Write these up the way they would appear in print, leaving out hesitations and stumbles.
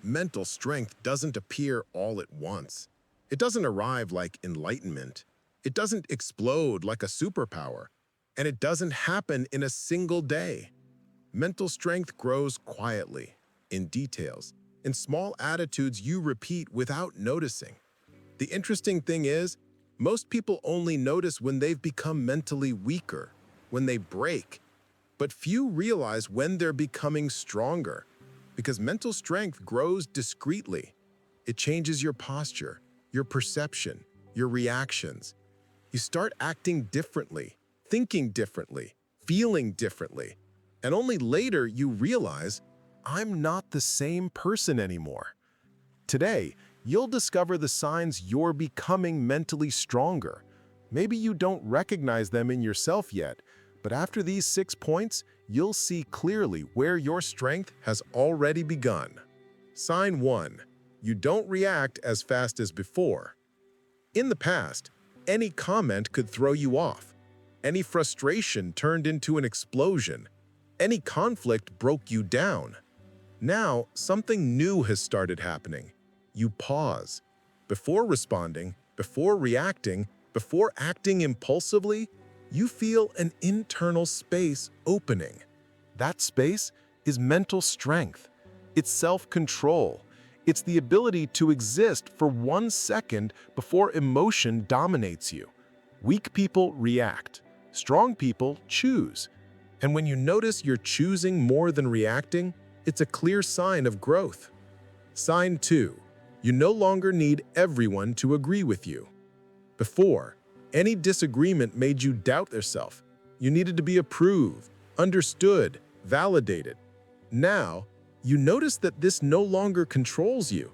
mental strength doesn't appear all at once. It doesn't arrive like enlightenment. It doesn't explode like a superpower. And it doesn't happen in a single day. Mental strength grows quietly, in details, in small attitudes you repeat without noticing. The interesting thing is, most people only notice when they've become mentally weaker, when they break, but few realize when they're becoming stronger, because mental strength grows discreetly. It changes your posture, your perception, your reactions. You start acting differently, thinking differently, feeling differently, and only later you realize, I'm not the same person anymore. Today, you'll discover the signs you're becoming mentally stronger. Maybe you don't recognize them in yourself yet, but after these 6 points, you'll see clearly where your strength has already begun. Sign 1. You don't react as fast as before. In the past, any comment could throw you off. Any frustration turned into an explosion. Any conflict broke you down. Now, something new has started happening. You pause. Before responding, before reacting, before acting impulsively, you feel an internal space opening. That space is mental strength. It's self-control. It's the ability to exist for 1 second before emotion dominates you. Weak people react. Strong people choose. And when you notice you're choosing more than reacting, it's a clear sign of growth. Sign 2. You no longer need everyone to agree with you. Before, any disagreement made you doubt yourself. You needed to be approved, understood, validated. Now, you notice that this no longer controls you.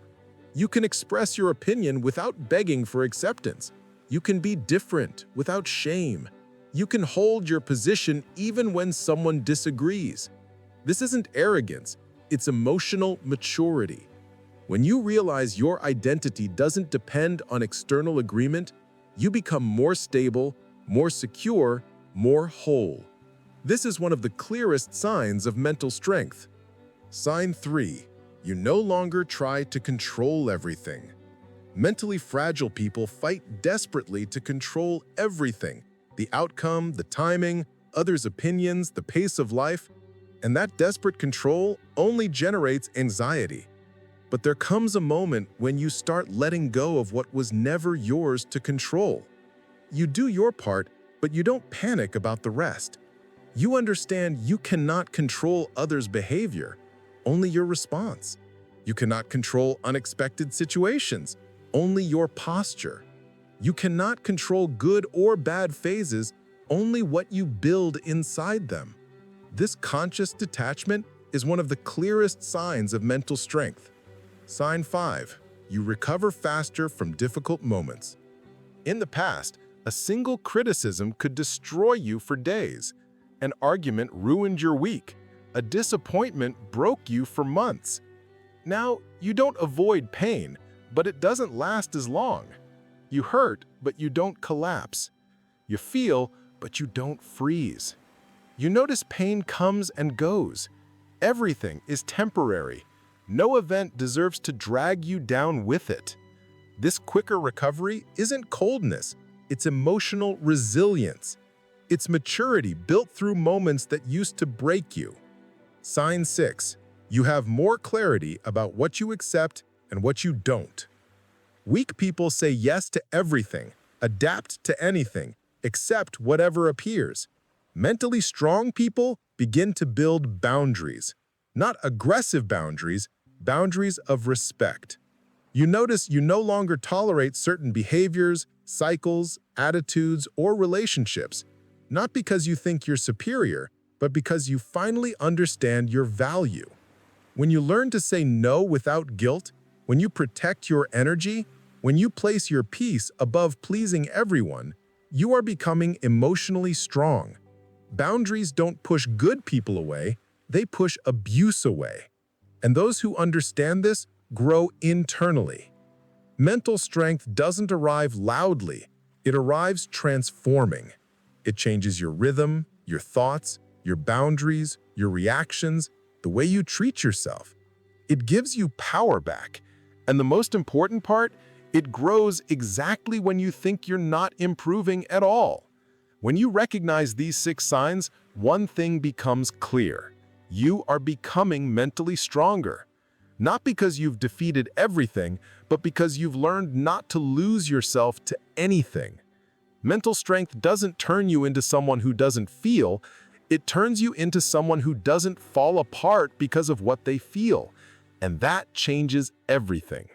You can express your opinion without begging for acceptance. You can be different without shame. You can hold your position even when someone disagrees. This isn't arrogance, it's emotional maturity. When you realize your identity doesn't depend on external agreement, you become more stable, more secure, more whole. This is one of the clearest signs of mental strength. Sign 3. You no longer try to control everything. Mentally fragile people fight desperately to control everything: the outcome, the timing, others' opinions, the pace of life. And that desperate control only generates anxiety. But there comes a moment when you start letting go of what was never yours to control. You do your part, but you don't panic about the rest. You understand you cannot control others' behavior, only your response. You cannot control unexpected situations, only your posture. You cannot control good or bad phases, only what you build inside them. This conscious detachment is one of the clearest signs of mental strength. Sign 5. You recover faster from difficult moments. In the past, a single criticism could destroy you for days. An argument ruined your week. A disappointment broke you for months. Now, you don't avoid pain, but it doesn't last as long. You hurt, but you don't collapse. You feel, but you don't freeze. You notice pain comes and goes. Everything is temporary. No event deserves to drag you down with it. This quicker recovery isn't coldness, it's emotional resilience. It's maturity built through moments that used to break you. Sign 6. You have more clarity about what you accept and what you don't. Weak people say yes to everything, adapt to anything, accept whatever appears. Mentally strong people begin to build boundaries. Not aggressive boundaries, boundaries of respect. You notice you no longer tolerate certain behaviors, cycles, attitudes, or relationships, not because you think you're superior, but because you finally understand your value. When you learn to say no without guilt, when you protect your energy, when you place your peace above pleasing everyone, you are becoming emotionally strong. Boundaries don't push good people away, they push abuse away. And those who understand this grow internally. Mental strength doesn't arrive loudly, it arrives transforming. It changes your rhythm, your thoughts, your boundaries, your reactions, the way you treat yourself. It gives you power back. And the most important part, it grows exactly when you think you're not improving at all. When you recognize these 6 signs, one thing becomes clear. You are becoming mentally stronger. Not because you've defeated everything, but because you've learned not to lose yourself to anything. Mental strength doesn't turn you into someone who doesn't feel, it turns you into someone who doesn't fall apart because of what they feel. And that changes everything.